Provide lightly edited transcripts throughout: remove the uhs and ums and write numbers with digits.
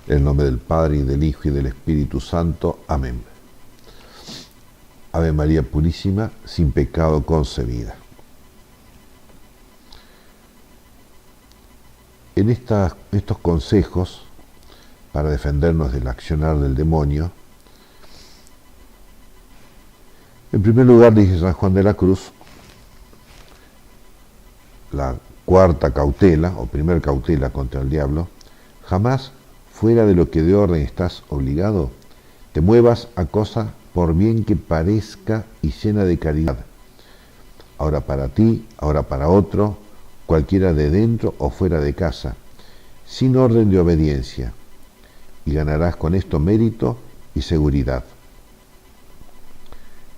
En el nombre del Padre, y del Hijo, y del Espíritu Santo. Amén. Ave María Purísima, sin pecado concebida. En estos consejos, para defendernos del accionar del demonio, en primer lugar, dice San Juan de la Cruz, la cuarta cautela, o primer cautela contra el diablo: jamás, fuera de lo que de orden estás obligado, te muevas a cosa por bien que parezca y llena de caridad, ahora para ti, ahora para otro, cualquiera de dentro o fuera de casa, sin orden de obediencia, y ganarás con esto mérito y seguridad.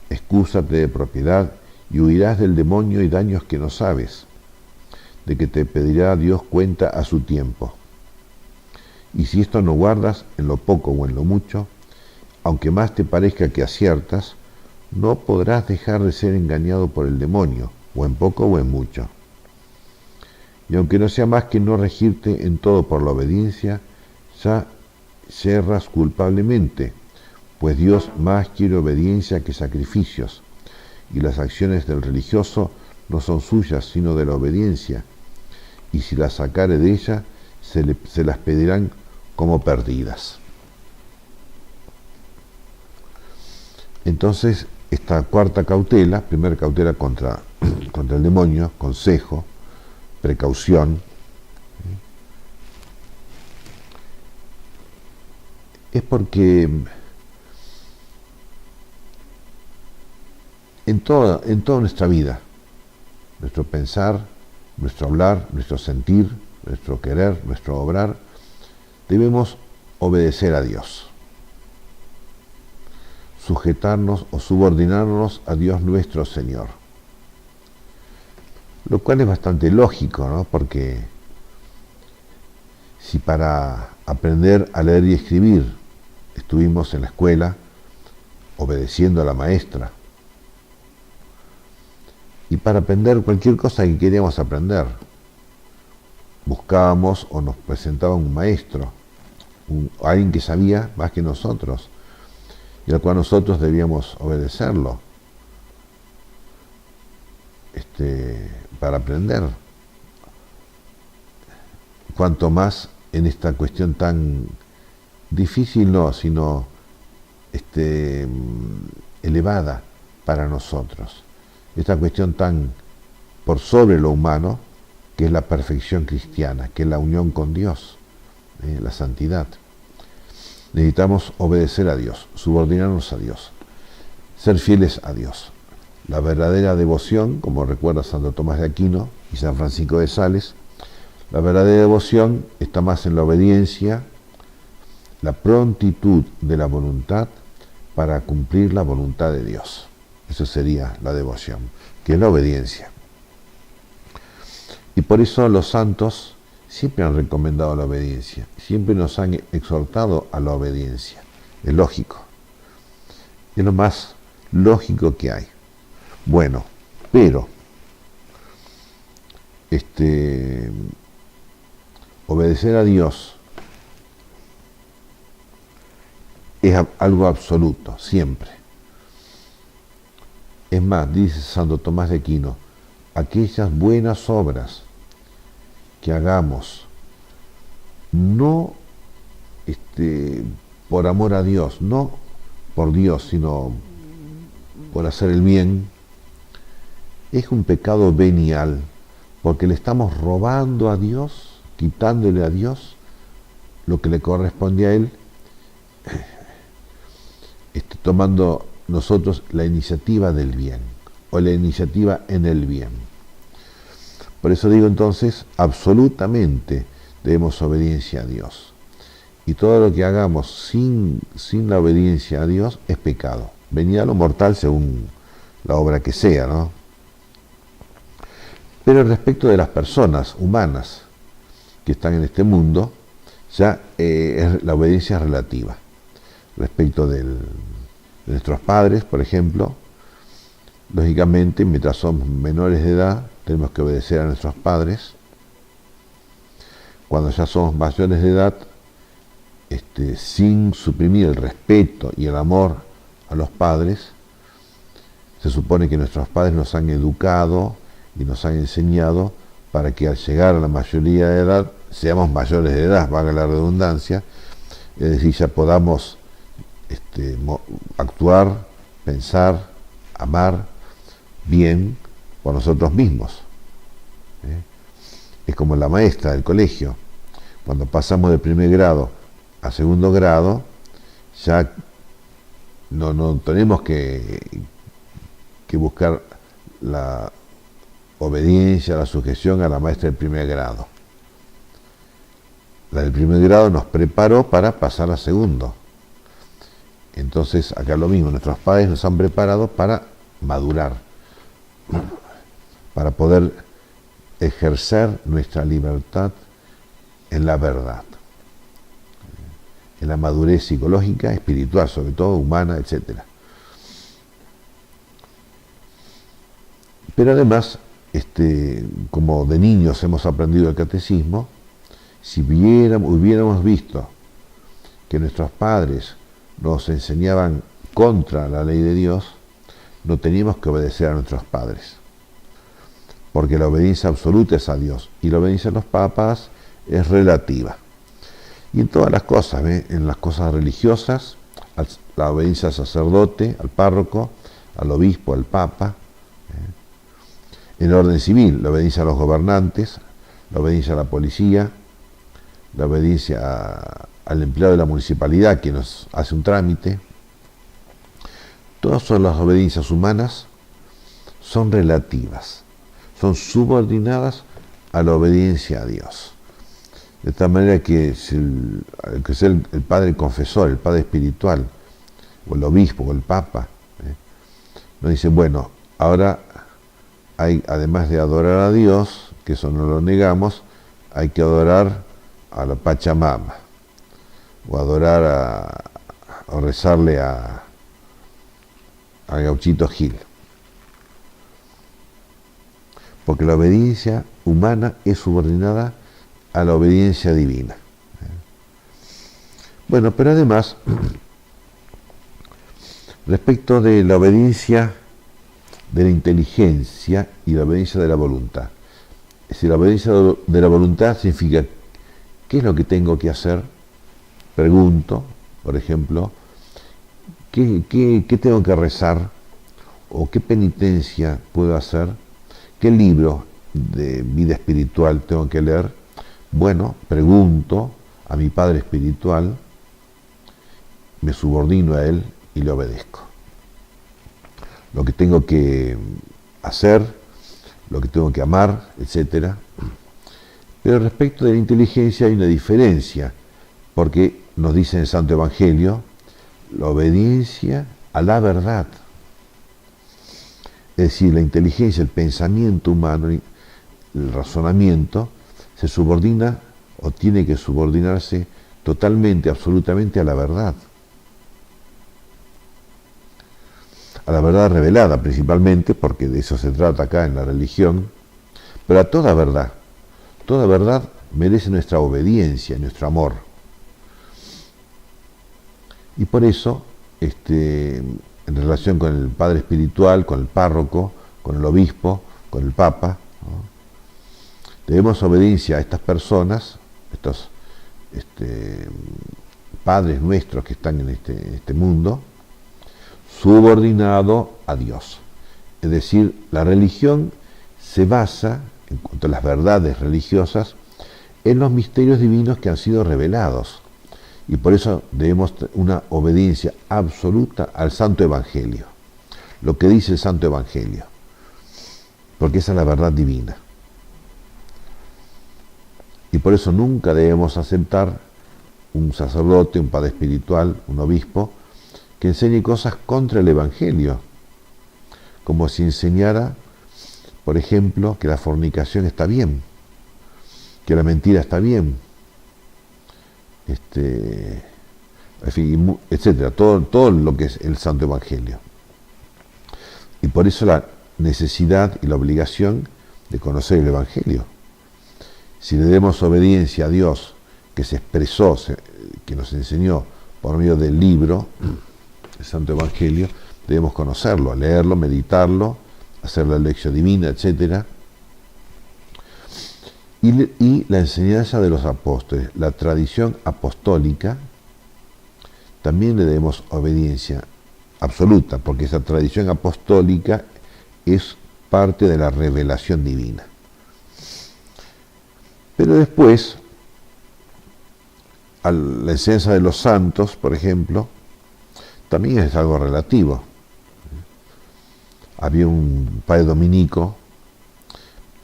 Excúsate de propiedad y huirás del demonio y daños que no sabes, de que te pedirá Dios cuenta a su tiempo. Y si esto no guardas, en lo poco o en lo mucho, aunque más te parezca que aciertas, no podrás dejar de ser engañado por el demonio, o en poco o en mucho. Y aunque no sea más que no regirte en todo por la obediencia, ya yerras culpablemente, pues Dios más quiere obediencia que sacrificios, y las acciones del religioso no son suyas, sino de la obediencia, y si las sacare de ella, se las pedirán como perdidas. Entonces, esta cuarta cautela, primera cautela contra el demonio, consejo, precaución, es porque en toda nuestra vida, nuestro pensar, nuestro hablar, nuestro sentir, nuestro querer, nuestro obrar, debemos obedecer a Dios, sujetarnos o subordinarnos a Dios nuestro Señor. Lo cual es bastante lógico, ¿no? Porque si para aprender a leer y escribir estuvimos en la escuela obedeciendo a la maestra, y para aprender cualquier cosa que queríamos aprender, buscábamos o nos presentaba un maestro, alguien que sabía más que nosotros, y al cual nosotros debíamos obedecerlo para aprender. Cuanto más en esta cuestión tan difícil, no, sino elevada para nosotros. Esta cuestión tan por sobre lo humano, que es la perfección cristiana, que es la unión con Dios, la santidad. Necesitamos obedecer a Dios, subordinarnos a Dios, ser fieles a Dios. La verdadera devoción, como recuerda Santo Tomás de Aquino y San Francisco de Sales, la verdadera devoción está más en la obediencia, la prontitud de la voluntad para cumplir la voluntad de Dios. Eso sería la devoción, que es la obediencia. Y por eso los santos siempre han recomendado la obediencia, siempre nos han exhortado a la obediencia. Es lógico, es lo más lógico que hay. Bueno, pero obedecer a Dios es algo absoluto, siempre. Es más, dice Santo Tomás de Aquino, aquellas buenas obras que hagamos, no por amor a Dios, no por Dios, sino por hacer el bien, es un pecado venial, porque le estamos robando a Dios, quitándole a Dios lo que le corresponde a Él, tomando nosotros la iniciativa del bien, o la iniciativa en el bien. Por eso digo entonces, absolutamente debemos obediencia a Dios. Y todo lo que hagamos sin la obediencia a Dios es pecado, venial o mortal según la obra que sea, ¿no? Pero respecto de las personas humanas que están en este mundo, ya la obediencia es relativa. Respecto de nuestros padres, por ejemplo, lógicamente, mientras somos menores de edad, tenemos que obedecer a nuestros padres. Cuando ya somos mayores de edad, sin suprimir el respeto y el amor a los padres. Se supone que nuestros padres nos han educado y nos han enseñado para que al llegar a la mayoría de edad, seamos mayores de edad, valga la redundancia, es decir, ya podamos actuar, pensar, amar bien por nosotros mismos. Es como la maestra del colegio. Cuando pasamos de primer grado a segundo grado, ya no tenemos que buscar la obediencia, la sujeción a la maestra del primer grado. La del primer grado nos preparó para pasar a segundo. Entonces, acá lo mismo, nuestros padres nos han preparado para madurar, para poder ejercer nuestra libertad en la verdad, en la madurez psicológica, espiritual, sobre todo humana, etc. Pero además, como de niños hemos aprendido el catecismo, si hubiéramos visto que nuestros padres nos enseñaban contra la ley de Dios, no teníamos que obedecer a nuestros padres, porque la obediencia absoluta es a Dios y la obediencia a los papas es relativa. Y en todas las cosas, en las cosas religiosas, la obediencia al sacerdote, al párroco, al obispo, al papa. En el orden civil, la obediencia a los gobernantes, la obediencia a la policía, la obediencia al empleado de la municipalidad que nos hace un trámite. Todas son las obediencias humanas, son relativas, son subordinadas a la obediencia a Dios. De tal manera que si el padre confesor, el padre espiritual, o el obispo, o el papa, nos dice, bueno, ahora hay, además de adorar a Dios, que eso no lo negamos, hay que adorar a la Pachamama, o adorar o rezarle a Gauchito Gil. Porque la obediencia humana es subordinada a la obediencia divina. Bueno, pero además, respecto de la obediencia de la inteligencia y la obediencia de la voluntad. Es decir, la obediencia de la voluntad significa, ¿qué es lo que tengo que hacer? Pregunto, por ejemplo, ¿qué tengo que rezar? ¿O qué penitencia puedo hacer? ¿Qué libro de vida espiritual tengo que leer? Bueno, pregunto a mi Padre espiritual, me subordino a Él y le obedezco. Lo que tengo que hacer, lo que tengo que amar, etc. Pero respecto de la inteligencia hay una diferencia, porque nos dice en el Santo Evangelio la obediencia a la verdad. Es decir, la inteligencia, el pensamiento humano, el razonamiento, se subordina o tiene que subordinarse totalmente, absolutamente a la verdad. A la verdad revelada principalmente, porque de eso se trata acá en la religión, pero a toda verdad. Toda verdad merece nuestra obediencia, nuestro amor. Y por eso, en relación con el Padre espiritual, con el párroco, con el obispo, con el papa, ¿no? Debemos obediencia a estas personas, estos padres nuestros que están en este mundo, subordinado a Dios. Es decir, la religión se basa, en cuanto a las verdades religiosas, en los misterios divinos que han sido revelados. Y por eso debemos una obediencia absoluta al Santo Evangelio, lo que dice el Santo Evangelio, porque esa es la verdad divina. Y por eso nunca debemos aceptar un sacerdote, un padre espiritual, un obispo, que enseñe cosas contra el Evangelio, como si enseñara, por ejemplo, que la fornicación está bien, que la mentira está bien, en fin, etcétera, todo lo que es el Santo Evangelio. Y por eso la necesidad y la obligación de conocer el Evangelio. Si le demos obediencia a Dios, que se expresó, que nos enseñó por medio del libro, el Santo Evangelio, debemos conocerlo, leerlo, meditarlo, hacer la lección divina, etc. Y la enseñanza de los apóstoles, la tradición apostólica, también le debemos obediencia absoluta, porque esa tradición apostólica es parte de la revelación divina. Pero después, a la enseñanza de los santos, por ejemplo, también es algo relativo. Había un padre dominico,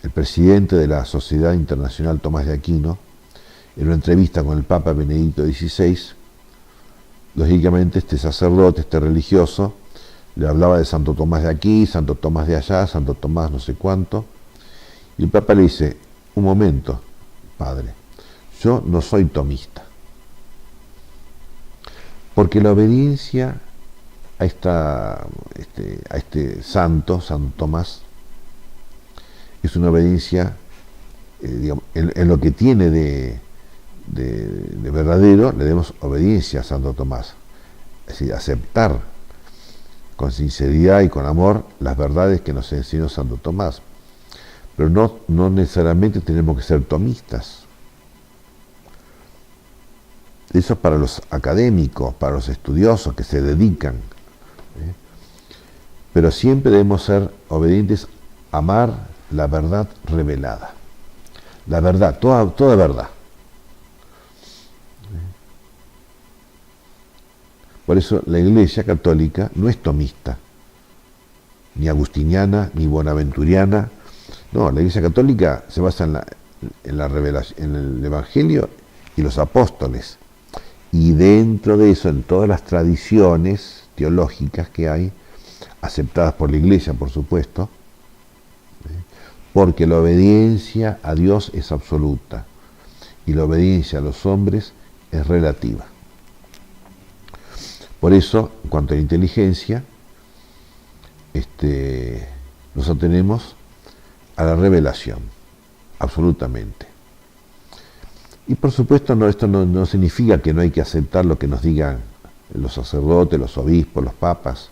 el presidente de la Sociedad Internacional Tomás de Aquino, en una entrevista con el Papa Benedicto XVI, lógicamente este sacerdote, este religioso, le hablaba de Santo Tomás de aquí, Santo Tomás de allá, Santo Tomás no sé cuánto, y el Papa le dice: un momento, padre, yo no soy tomista, porque la obediencia a este santo, San Tomás, es una obediencia, digamos, en lo que tiene de verdadero, le demos obediencia a Santo Tomás. Es decir, aceptar con sinceridad y con amor las verdades que nos enseñó Santo Tomás. Pero no necesariamente tenemos que ser tomistas. Eso es para los académicos, para los estudiosos que se dedican. Pero siempre debemos ser obedientes, amar la verdad revelada. La verdad, toda verdad. Por eso la Iglesia Católica no es tomista, ni agustiniana, ni bonaventuriana. No, la Iglesia Católica se basa en la revelación, en el Evangelio y los apóstoles. Y dentro de eso, en todas las tradiciones teológicas que hay, aceptadas por la Iglesia, por supuesto, porque la obediencia a Dios es absoluta y la obediencia a los hombres es relativa. Por eso, en cuanto a la inteligencia, nos atenemos a la revelación, absolutamente. Y por supuesto, esto no significa que no hay que aceptar lo que nos digan los sacerdotes, los obispos, los papas,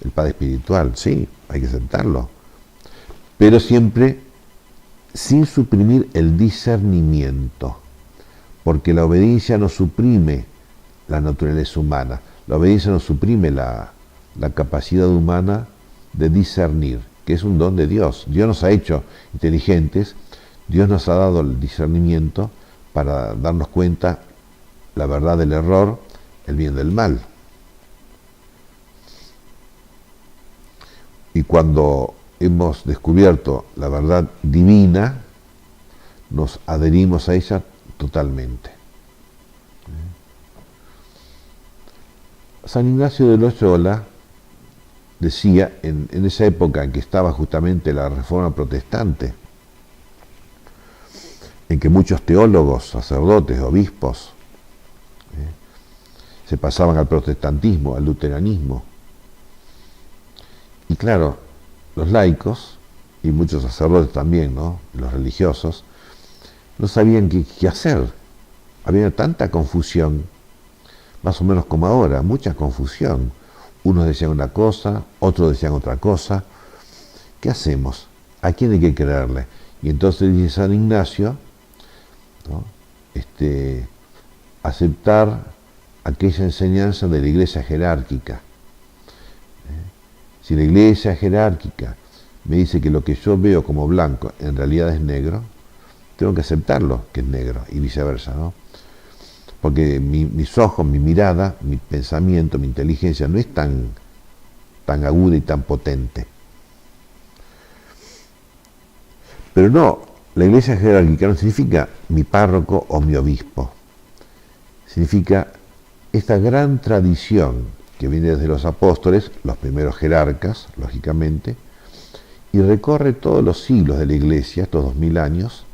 el padre espiritual. Sí, hay que aceptarlo, pero siempre sin suprimir el discernimiento, porque la obediencia no suprime la naturaleza humana. La obediencia no suprime la capacidad humana de discernir, que es un don de Dios. Dios nos ha hecho inteligentes, Dios nos ha dado el discernimiento para darnos cuenta la verdad del error, el bien del mal. Y cuando hemos descubierto la verdad divina, nos adherimos a ella totalmente. San Ignacio de Loyola decía, en esa época en que estaba justamente la Reforma Protestante, en que muchos teólogos, sacerdotes, obispos, se pasaban al protestantismo, al luteranismo. Y claro, los laicos, y muchos sacerdotes también, ¿no?, los religiosos, no sabían qué hacer. Había tanta confusión, más o menos como ahora, mucha confusión. Unos decían una cosa, otros decían otra cosa. ¿Qué hacemos? ¿A quién hay que creerle? Y entonces dice San Ignacio, ¿no?, aceptar aquella enseñanza de la Iglesia jerárquica. Si la Iglesia jerárquica me dice que lo que yo veo como blanco en realidad es negro, tengo que aceptarlo que es negro, y viceversa, ¿no? Porque mis ojos, mi mirada, mi pensamiento, mi inteligencia no es tan aguda y tan potente. Pero no, la Iglesia jerárquica no significa mi párroco o mi obispo. Significa esta gran tradición que viene desde los apóstoles, los primeros jerarcas, lógicamente, y recorre todos los siglos de la Iglesia, estos 2000 años,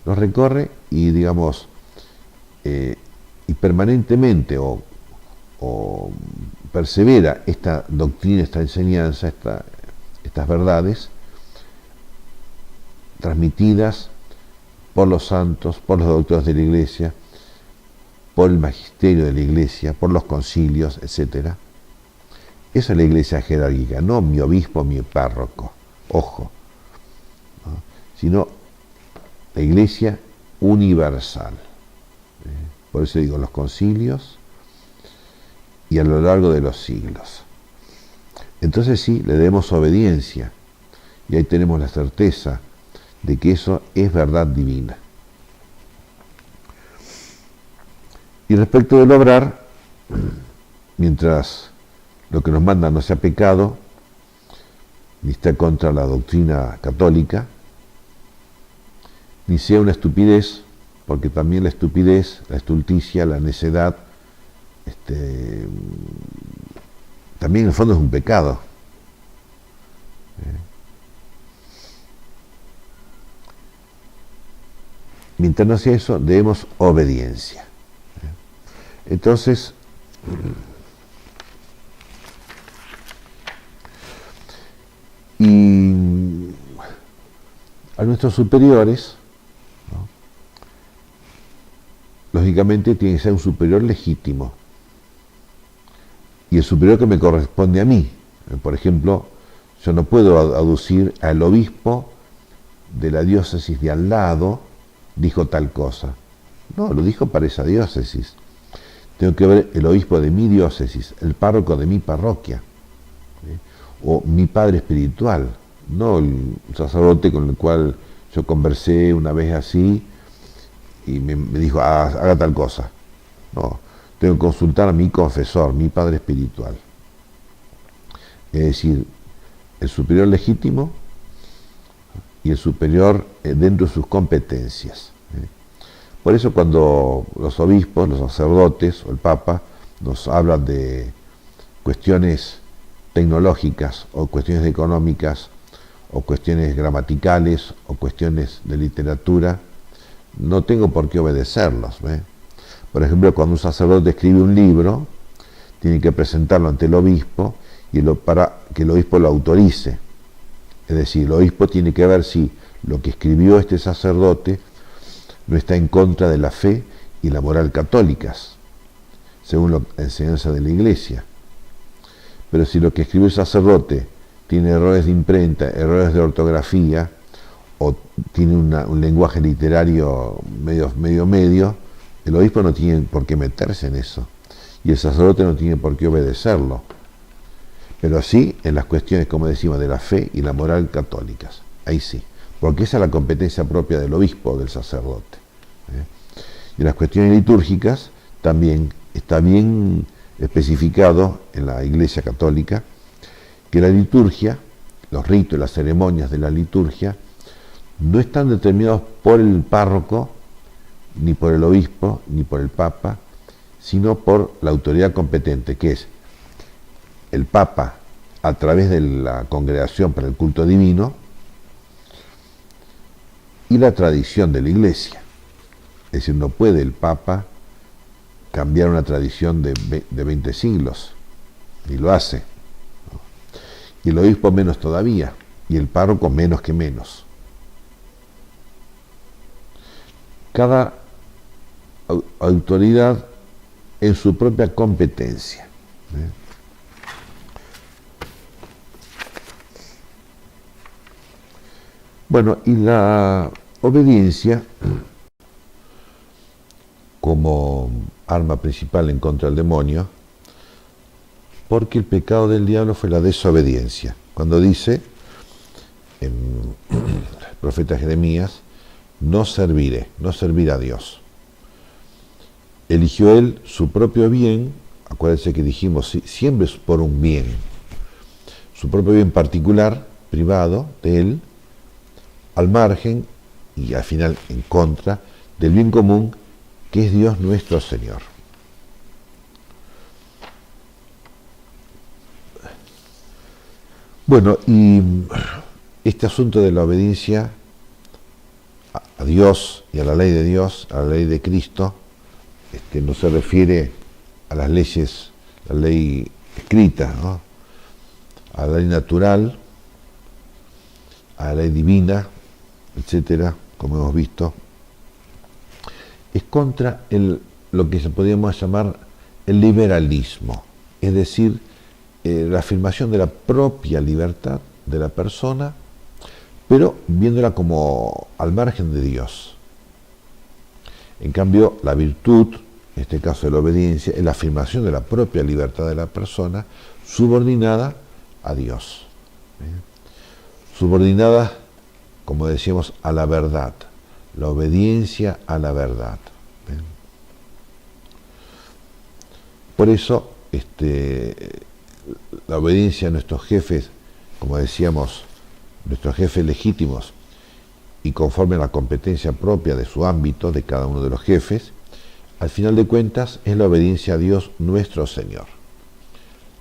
los recorre y, digamos, y permanentemente o persevera esta doctrina, esta enseñanza, estas verdades transmitidas por los santos, por los doctores de la Iglesia, por el magisterio de la Iglesia, por los concilios, etc. Eso es la Iglesia jerárquica, no mi obispo, mi párroco, ojo, ¿no? Sino la Iglesia universal. Por eso digo los concilios y a lo largo de los siglos. Entonces sí, le debemos obediencia y ahí tenemos la certeza de que eso es verdad divina. Y respecto del obrar, mientras lo que nos manda no sea pecado, ni está contra la doctrina católica, ni sea una estupidez, porque también la estupidez, la estulticia, la necedad, también en el fondo es un pecado. Mientras no sea eso, debemos obediencia. Entonces, y a nuestros superiores, ¿no?, lógicamente tiene que ser un superior legítimo y el superior que me corresponde a mí. Por ejemplo, yo no puedo aducir al obispo de la diócesis de al lado dijo tal cosa. No, lo dijo para esa diócesis. Tengo que ver el obispo de mi diócesis, el párroco de mi parroquia, o mi padre espiritual, no el sacerdote con el cual yo conversé una vez así y me dijo, haga tal cosa. No, tengo que consultar a mi confesor, mi padre espiritual. Es decir, el superior legítimo y el superior dentro de sus competencias. Por eso cuando los obispos, los sacerdotes o el Papa nos hablan de cuestiones tecnológicas o cuestiones económicas o cuestiones gramaticales o cuestiones de literatura, no tengo por qué obedecerlos. Por ejemplo, cuando un sacerdote escribe un libro, tiene que presentarlo ante el obispo para que el obispo lo autorice. Es decir, el obispo tiene que ver si lo que escribió este sacerdote no está en contra de la fe y la moral católicas, según la enseñanza de la Iglesia. Pero si lo que escribió el sacerdote tiene errores de imprenta, errores de ortografía, o tiene un lenguaje literario medio, el obispo no tiene por qué meterse en eso, y el sacerdote no tiene por qué obedecerlo. Pero sí en las cuestiones, como decimos, de la fe y la moral católicas. Ahí sí, porque esa es la competencia propia del obispo o del sacerdote. Y en las cuestiones litúrgicas también está bien especificado en la Iglesia Católica que la liturgia, los ritos y las ceremonias de la liturgia no están determinados por el párroco, ni por el obispo, ni por el Papa, sino por la autoridad competente, que es el Papa a través de la Congregación para el Culto Divino y la tradición de la Iglesia. Es decir, no puede el Papa cambiar una tradición de 20 siglos, ni lo hace, ¿no? Y el obispo menos todavía, y el párroco menos que menos. Cada autoridad en su propia competencia. Bueno, y la obediencia como arma principal en contra del demonio, porque el pecado del diablo fue la desobediencia. Cuando dice en el profeta Jeremías, no serviré, no servirá a Dios. Eligió él su propio bien, acuérdense que dijimos, siempre es por un bien, su propio bien particular, privado de él, al margen y al final en contra del bien común que es Dios nuestro Señor. Bueno, y este asunto de la obediencia a Dios y a la ley de Dios, a la ley de Cristo, no se refiere a las leyes, la ley escrita, ¿no?, a la ley natural, a la ley divina, etcétera, como hemos visto, es contra lo que podríamos llamar el liberalismo, es decir, la afirmación de la propia libertad de la persona, pero viéndola como al margen de Dios. En cambio, la virtud, en este caso de la obediencia, es la afirmación de la propia libertad de la persona subordinada a Dios. Subordinada, como decíamos, a la verdad, la obediencia a la verdad. Por eso, la obediencia a nuestros jefes, como decíamos, nuestros jefes legítimos, y conforme a la competencia propia de su ámbito, de cada uno de los jefes, al final de cuentas es la obediencia a Dios nuestro Señor.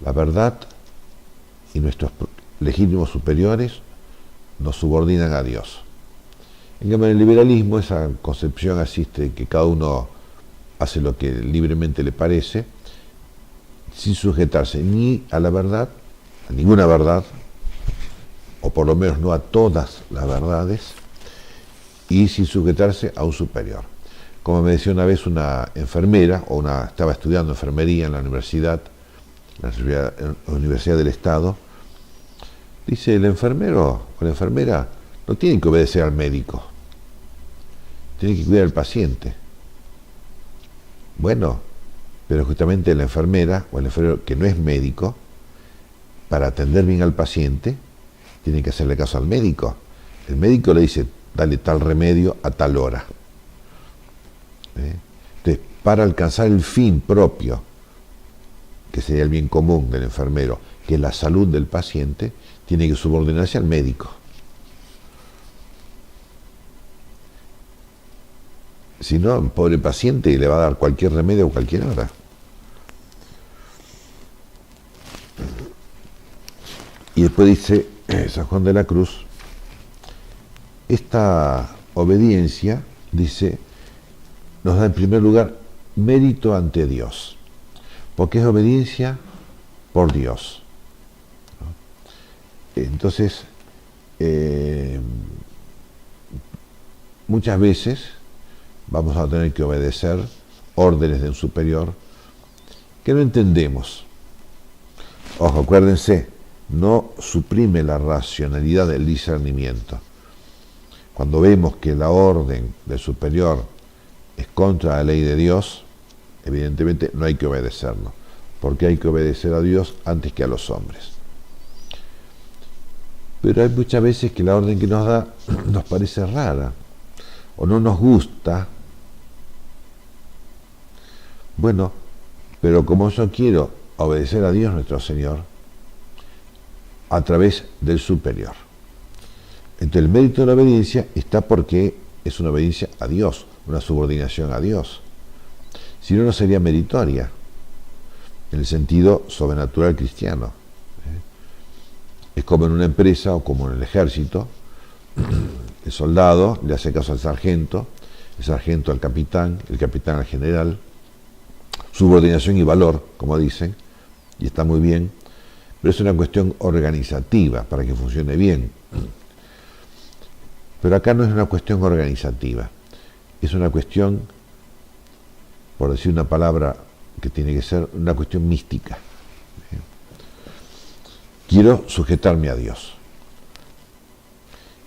La verdad y nuestros legítimos superiores nos subordinan a Dios. En cambio, en el liberalismo, esa concepción asiste que cada uno hace lo que libremente le parece, sin sujetarse ni a la verdad, a ninguna verdad, o por lo menos no a todas las verdades, y sin sujetarse a un superior. Como me decía una vez una enfermera, estaba estudiando enfermería en la universidad del Estado, dice, el enfermero o la enfermera no tienen que obedecer al médico, tienen que cuidar al paciente. Bueno, pero justamente la enfermera o el enfermero que no es médico, para atender bien al paciente, tiene que hacerle caso al médico. El médico le dice, dale tal remedio a tal hora. Entonces, para alcanzar el fin propio, que sería el bien común del enfermero, que es la salud del paciente, tiene que subordinarse al médico. Si no, el pobre paciente le va a dar cualquier remedio a cualquier hora. Y después dice San Juan de la Cruz, esta obediencia, dice, nos da en primer lugar mérito ante Dios, porque es obediencia por Dios. Entonces, muchas veces vamos a tener que obedecer órdenes de un superior que no entendemos. Ojo, acuérdense, no suprime la racionalidad del discernimiento. Cuando vemos que la orden del superior es contra la ley de Dios, evidentemente no hay que obedecerlo, porque hay que obedecer a Dios antes que a los hombres. Pero hay muchas veces que la orden que nos da nos parece rara o no nos gusta. Bueno, pero como yo quiero obedecer a Dios nuestro Señor a través del superior. Entonces el mérito de la obediencia está porque es una obediencia a Dios, una subordinación a Dios. Si no, no sería meritoria, en el sentido sobrenatural cristiano. Es como en una empresa o como en el ejército, el soldado le hace caso al sargento, el sargento al capitán, el capitán al general, subordinación y valor, como dicen, y está muy bien, pero es una cuestión organizativa para que funcione bien. Pero acá no es una cuestión organizativa, es una cuestión, por decir una palabra que tiene que ser, una cuestión mística. Quiero sujetarme a Dios,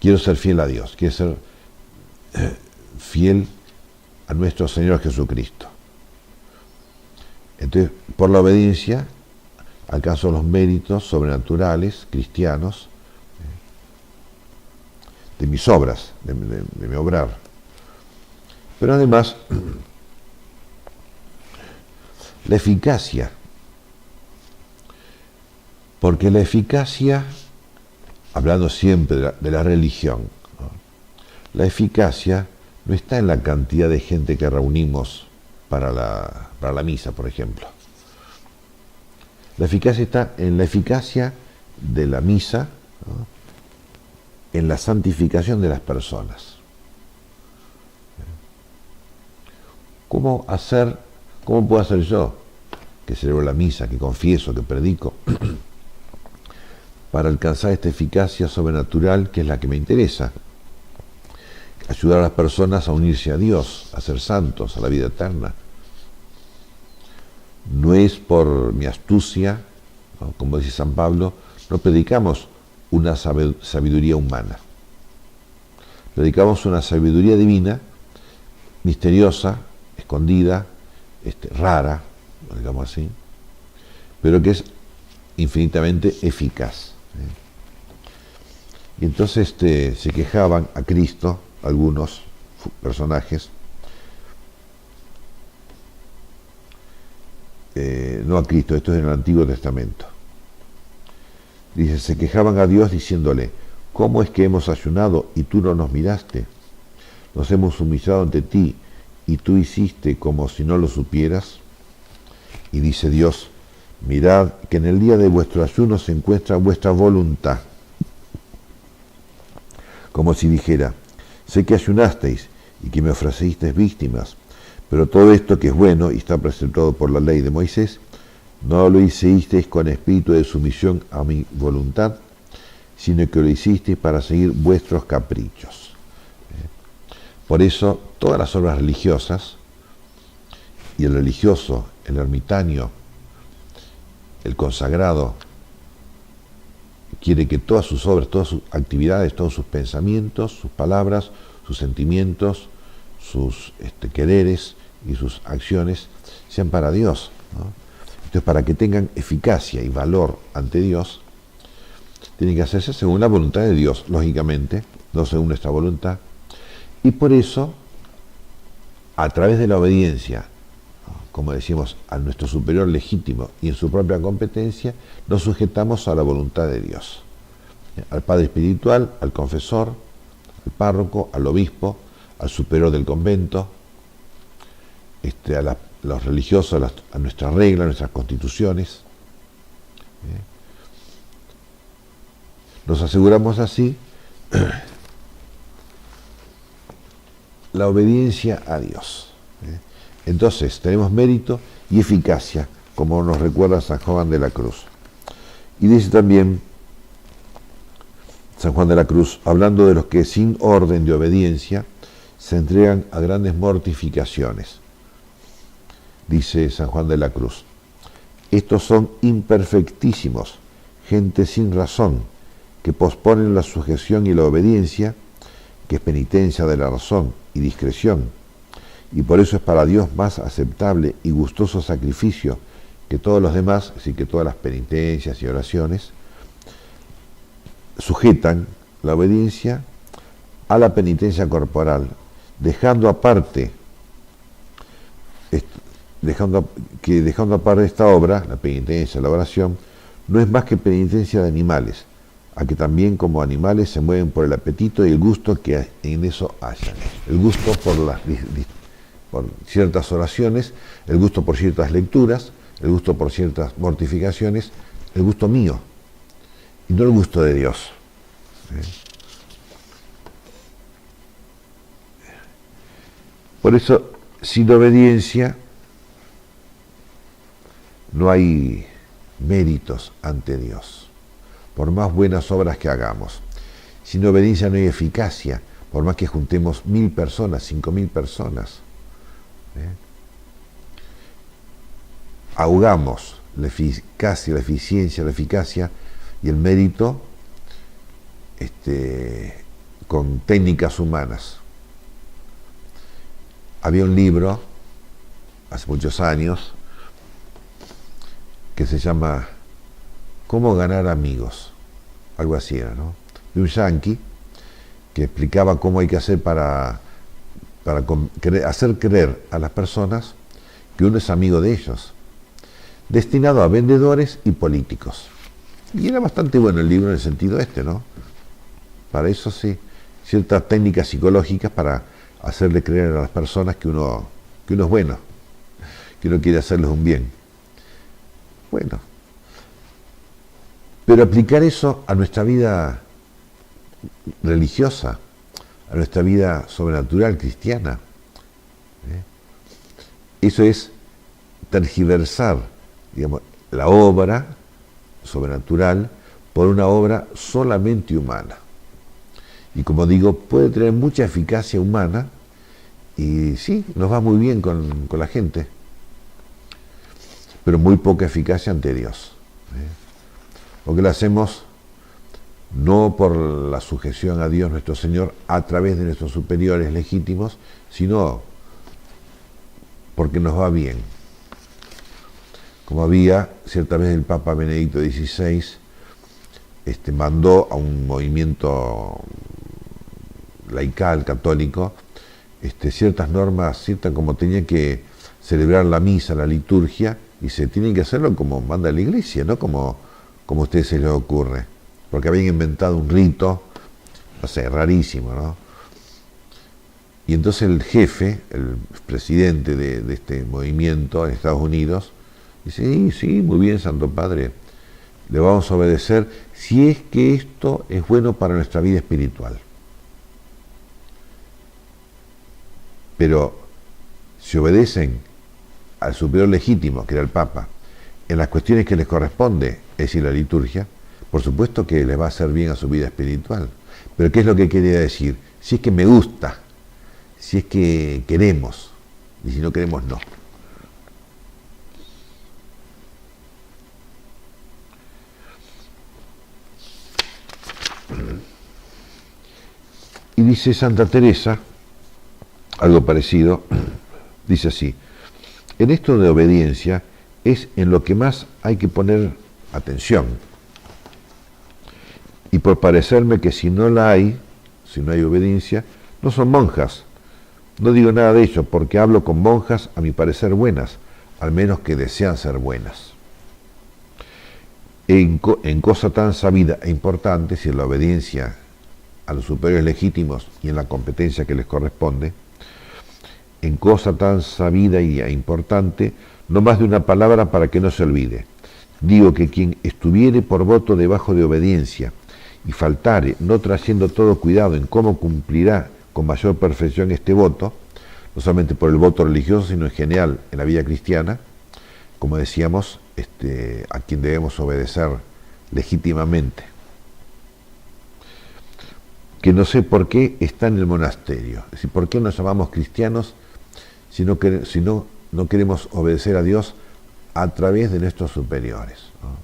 quiero ser fiel a Dios, quiero ser fiel a nuestro Señor Jesucristo. Entonces, por la obediencia, alcanzo los méritos sobrenaturales, cristianos, de mis obras, de mi obrar. Pero además, la eficacia, porque la eficacia, hablando siempre de la religión, ¿no? La eficacia no está en la cantidad de gente que reunimos para la misa, por ejemplo. La eficacia está en la eficacia de la misa, ¿no? En la santificación de las personas. ¿Cómo puedo hacer yo, que celebro la misa, que confieso, que predico, para alcanzar esta eficacia sobrenatural que es la que me interesa? ayudar a las personas a unirse a Dios, a ser santos, a la vida eterna. No es por mi astucia, ¿no? Como dice San Pablo, no predicamos una sabiduría humana. Predicamos una sabiduría divina, misteriosa, escondida, rara, digamos así, pero que es infinitamente eficaz. Y entonces se quejaban a Cristo algunos personajes, no a Cristo, esto es en el Antiguo Testamento. Dice, se quejaban a Dios diciéndole, ¿cómo es que hemos ayunado y tú no nos miraste? Nos hemos humillado ante ti y tú hiciste como si no lo supieras. Y dice Dios, mirad que en el día de vuestro ayuno se encuentra vuestra voluntad. Como si dijera, sé que ayunasteis y que me ofrecisteis víctimas, pero todo esto que es bueno y está presentado por la ley de Moisés, no lo hicisteis con espíritu de sumisión a mi voluntad, sino que lo hicisteis para seguir vuestros caprichos. Por eso, todas las obras religiosas, y el religioso, el ermitaño, el consagrado, quiere que todas sus obras, todas sus actividades, todos sus pensamientos, sus palabras, sus sentimientos, sus quereres y sus acciones sean para Dios, ¿no? Entonces, para que tengan eficacia y valor ante Dios, tienen que hacerse según la voluntad de Dios, lógicamente, no según nuestra voluntad. Y por eso, a través de la obediencia, como decimos, a nuestro superior legítimo y en su propia competencia, nos sujetamos a la voluntad de Dios. Al Padre Espiritual, al confesor, al párroco, al obispo, al superior del convento, a los religiosos, a nuestras reglas, a nuestras constituciones. Nos aseguramos así la obediencia a Dios. Entonces tenemos mérito y eficacia, como nos recuerda San Juan de la Cruz. Y dice también San Juan de la Cruz, hablando de los que sin orden de obediencia se entregan a grandes mortificaciones. Dice San Juan de la Cruz, estos son imperfectísimos, gente sin razón, que posponen la sujeción y la obediencia, que es penitencia de la razón y discreción, y por eso es para Dios más aceptable y gustoso sacrificio que todos los demás, así que todas las penitencias y oraciones, sujetan la obediencia a la penitencia corporal, dejando aparte esta obra, la penitencia, la oración, no es más que penitencia de animales, a que también como animales se mueven por el apetito y el gusto que en eso hayan. El gusto por ciertas oraciones, el gusto por ciertas lecturas, el gusto por ciertas mortificaciones, el gusto mío, y no el gusto de Dios. Por eso, sin obediencia, no hay méritos ante Dios, por más buenas obras que hagamos. Sin obediencia no hay eficacia, por más que juntemos 1000 personas, 5000 personas. Ahogamos la eficacia, la eficiencia, la eficacia y el mérito con técnicas humanas. Había un libro hace muchos años que se llama ¿Cómo ganar amigos? Algo así era, ¿no? De un yanqui que explicaba cómo hay que hacer para hacer creer a las personas que uno es amigo de ellos, destinado a vendedores y políticos. Y era bastante bueno el libro en el sentido ¿no? Para eso sí, ciertas técnicas psicológicas para hacerle creer a las personas que uno es bueno, que uno quiere hacerles un bien. Bueno, pero aplicar eso a nuestra vida religiosa, a nuestra vida sobrenatural cristiana, eso es tergiversar, digamos, la obra sobrenatural por una obra solamente humana. Y como digo, puede tener mucha eficacia humana y sí, nos va muy bien con la gente, pero muy poca eficacia ante Dios. Porque lo hacemos no por la sujeción a Dios nuestro Señor a través de nuestros superiores legítimos, sino porque nos va bien. Como había cierta vez el Papa Benedicto XVI mandó a un movimiento laical, católico, ciertas normas, como tenía que celebrar la misa, la liturgia, y se tienen que hacerlo como manda la Iglesia, no como a ustedes se les ocurre. Porque habían inventado un rito, no sé, rarísimo, ¿no? Y entonces el jefe, el presidente de este movimiento en Estados Unidos, dice, sí, muy bien, Santo Padre, le vamos a obedecer si es que esto es bueno para nuestra vida espiritual. Pero si obedecen al superior legítimo, que era el Papa, en las cuestiones que les corresponde, es decir, la liturgia, por supuesto que les va a hacer bien a su vida espiritual. Pero ¿qué es lo que quería decir? Si es que me gusta, si es que queremos, y si no queremos, no. Y dice Santa Teresa, algo parecido, dice así: en esto de obediencia es en lo que más hay que poner atención. Y por parecerme que si no hay obediencia, no son monjas. No digo nada de ello, porque hablo con monjas, a mi parecer buenas, al menos que desean ser buenas. En cosa tan sabida e importante, si en la obediencia a los superiores legítimos y en la competencia que les corresponde, en cosa tan sabida y importante, no más de una palabra para que no se olvide. Digo que quien estuviere por voto debajo de obediencia y faltare, no trayendo todo cuidado en cómo cumplirá con mayor perfección este voto, no solamente por el voto religioso, sino en general en la vida cristiana, como decíamos, a quien debemos obedecer legítimamente. Que no sé por qué está en el monasterio. Es decir, ¿por qué nos llamamos cristianos si no queremos obedecer a Dios a través de nuestros superiores, ¿no?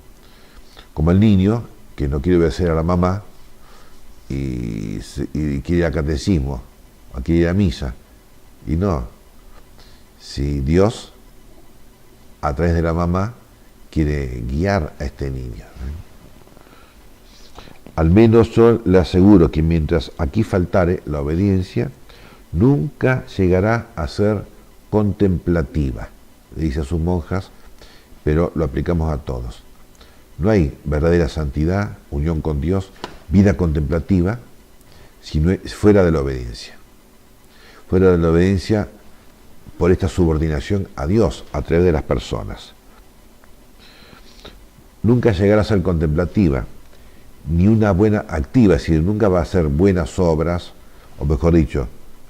Como el niño que no quiere obedecer a la mamá y quiere ir al catecismo, o quiere ir a misa. Y no, si Dios, a través de la mamá, quiere guiar a este niño. Al menos yo le aseguro que mientras aquí faltare la obediencia, nunca llegará a ser contemplativa, le dice a sus monjas, pero lo aplicamos a todos. No hay verdadera santidad, unión con Dios, vida contemplativa, si no es fuera de la obediencia. Fuera de la obediencia por esta subordinación a Dios a través de las personas. Nunca llegará a ser contemplativa, ni una buena activa, es decir, nunca va a hacer buenas obras, o mejor dicho,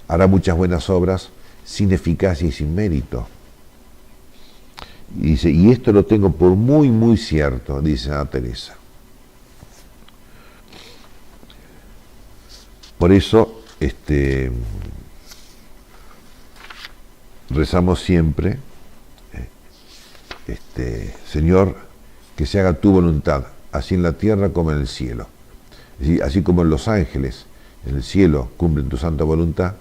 hará muchas buenas obras sin eficacia y sin mérito. Y dice, y esto lo tengo por muy, muy cierto, dice Santa Teresa. Por eso, rezamos siempre, Señor, que se haga tu voluntad, así en la tierra como en el cielo. Es decir, así como en los ángeles, en el cielo, cumplen tu santa voluntad,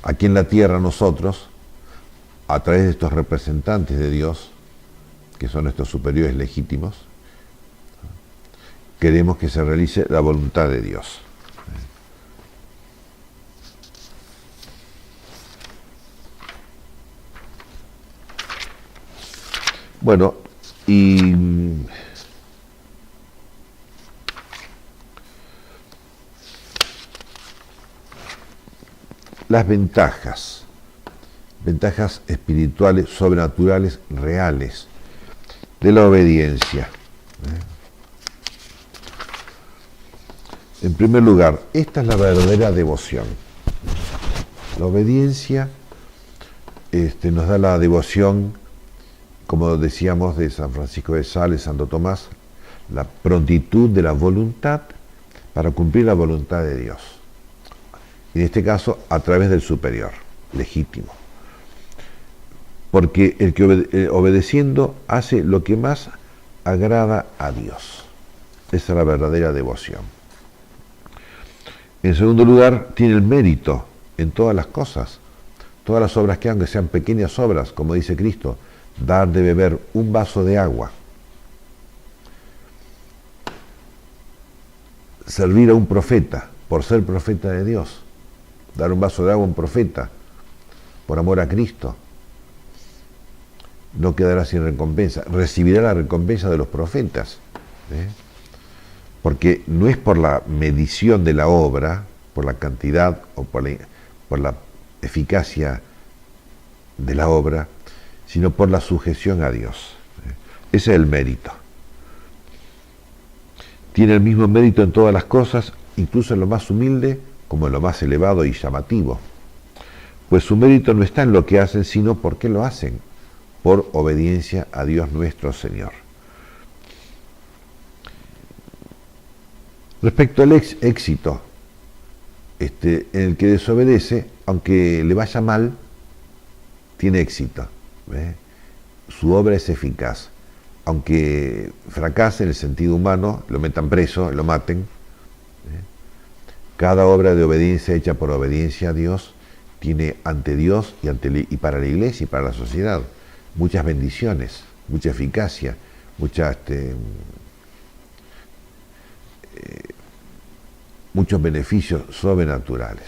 aquí en la tierra nosotros, a través de estos representantes de Dios, que son nuestros superiores legítimos, queremos que se realice la voluntad de Dios. Bueno, y las ventajas espirituales, sobrenaturales, reales de la obediencia. En primer lugar, esta es la verdadera devoción. La obediencia nos da la devoción, como decíamos, de San Francisco de Sales, Santo Tomás, la prontitud de la voluntad para cumplir la voluntad de Dios. en este caso a través del superior, legítimo. Porque el que obedeciendo hace lo que más agrada a Dios. Esa es la verdadera devoción. En segundo lugar, tiene el mérito en todas las cosas. Todas las obras que hagan, que sean pequeñas obras, como dice Cristo, dar de beber un vaso de agua, servir a un profeta, por ser profeta de Dios, dar un vaso de agua a un profeta, por amor a Cristo, no quedará sin recompensa, recibirá la recompensa de los profetas, porque no es por la medición de la obra, por la cantidad o por la eficacia de la obra, sino por la sujeción a Dios. Ese es el mérito. Tiene el mismo mérito en todas las cosas, incluso en lo más humilde como en lo más elevado y llamativo. Pues su mérito no está en lo que hacen, sino por qué lo hacen, por obediencia a Dios nuestro Señor. Respecto al éxito, en el que desobedece, aunque le vaya mal, tiene éxito. Su obra es eficaz. Aunque fracase en el sentido humano, lo metan preso, lo maten. Cada obra de obediencia hecha por obediencia a Dios tiene ante Dios y para la iglesia y para la sociedad muchas bendiciones, mucha eficacia, muchos beneficios sobrenaturales.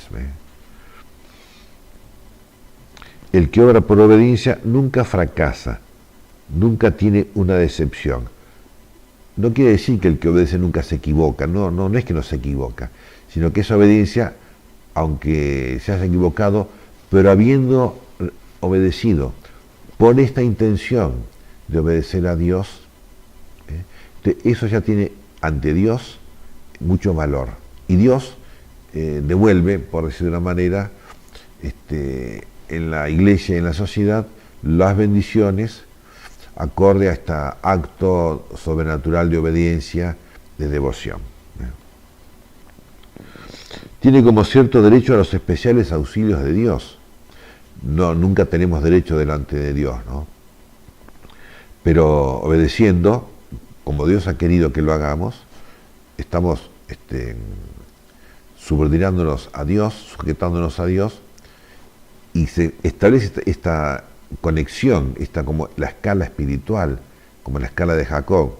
El que obra por obediencia nunca fracasa, nunca tiene una decepción. No quiere decir que el que obedece nunca se equivoca, no es que no se equivoca, sino que esa obediencia, aunque se haya equivocado, pero habiendo obedecido por esta intención de obedecer a Dios, eso ya tiene ante Dios mucho valor. Y Dios devuelve, por decir de una manera, en la iglesia y en la sociedad, las bendiciones acorde a este acto sobrenatural de obediencia, de devoción. Tiene como cierto derecho a los especiales auxilios de Dios. Nunca tenemos derecho delante de Dios, ¿no? Pero obedeciendo, como Dios ha querido que lo hagamos, estamos subordinándonos a Dios, sujetándonos a Dios, y se establece esta conexión, como la escala espiritual, como la escala de Jacob,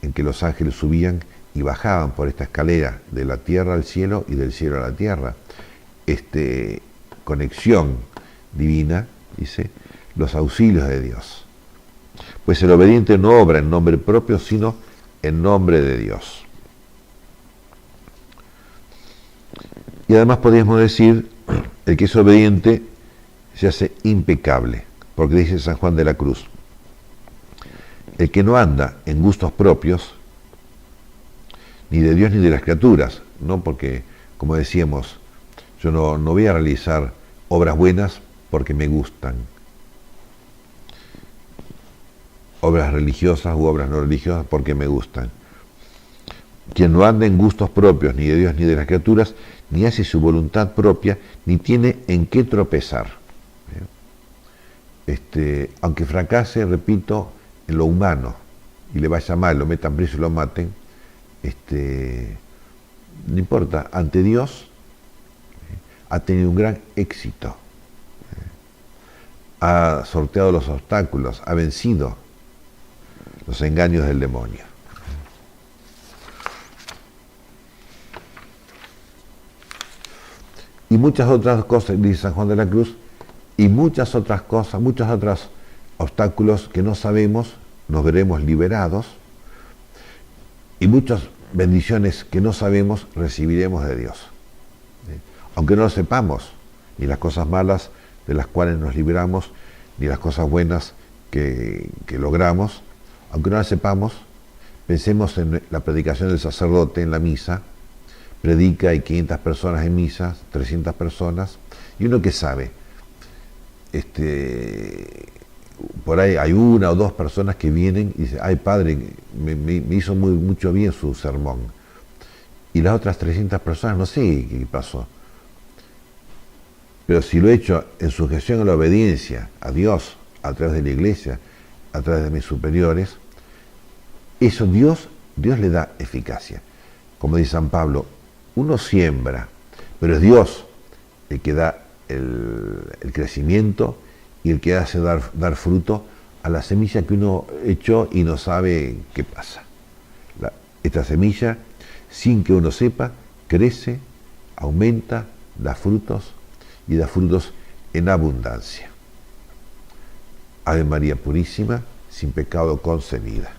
en que los ángeles subían y bajaban por esta escalera de la tierra al cielo y del cielo a la tierra. Conexión divina, dice, los auxilios de Dios. Pues el obediente no obra en nombre propio, sino en nombre de Dios. Y además podríamos decir, el que es obediente se hace impecable, porque dice San Juan de la Cruz, el que no anda en gustos propios, ni de Dios ni de las criaturas, ¿no? Porque, como decíamos, yo no voy a realizar obras buenas porque me gustan, obras religiosas u obras no religiosas porque me gustan. Quien no anda en gustos propios, ni de Dios ni de las criaturas, ni hace su voluntad propia, ni tiene en qué tropezar. Aunque fracase, repito, en lo humano, y le vaya mal, lo metan preso y lo maten, no importa, ante Dios ha tenido un gran éxito, ha sorteado los obstáculos, ha vencido los engaños del demonio. Y muchas otras cosas, dice San Juan de la Cruz, y muchas otras cosas, muchos otros obstáculos que no sabemos, nos veremos liberados, y muchas bendiciones que no sabemos, recibiremos de Dios. Aunque no lo sepamos, ni las cosas malas de las cuales nos libramos, ni las cosas buenas que logramos, aunque no las sepamos, pensemos en la predicación del sacerdote en la misa, predica, hay 500 personas en misa, 300 personas, y uno que sabe, por ahí hay una o dos personas que vienen y dicen, ay padre, me hizo mucho bien su sermón. Y las otras 300 personas no sé qué pasó. Pero si lo he hecho en sujeción a la obediencia a Dios, a través de la iglesia, a través de mis superiores, eso Dios le da eficacia. Como dice San Pablo, uno siembra, pero es Dios el que da el crecimiento y el que hace dar fruto a la semilla que uno echó y no sabe qué pasa. Esta semilla, sin que uno sepa, crece, aumenta, da frutos y da frutos en abundancia. Ave María Purísima, sin pecado concebida.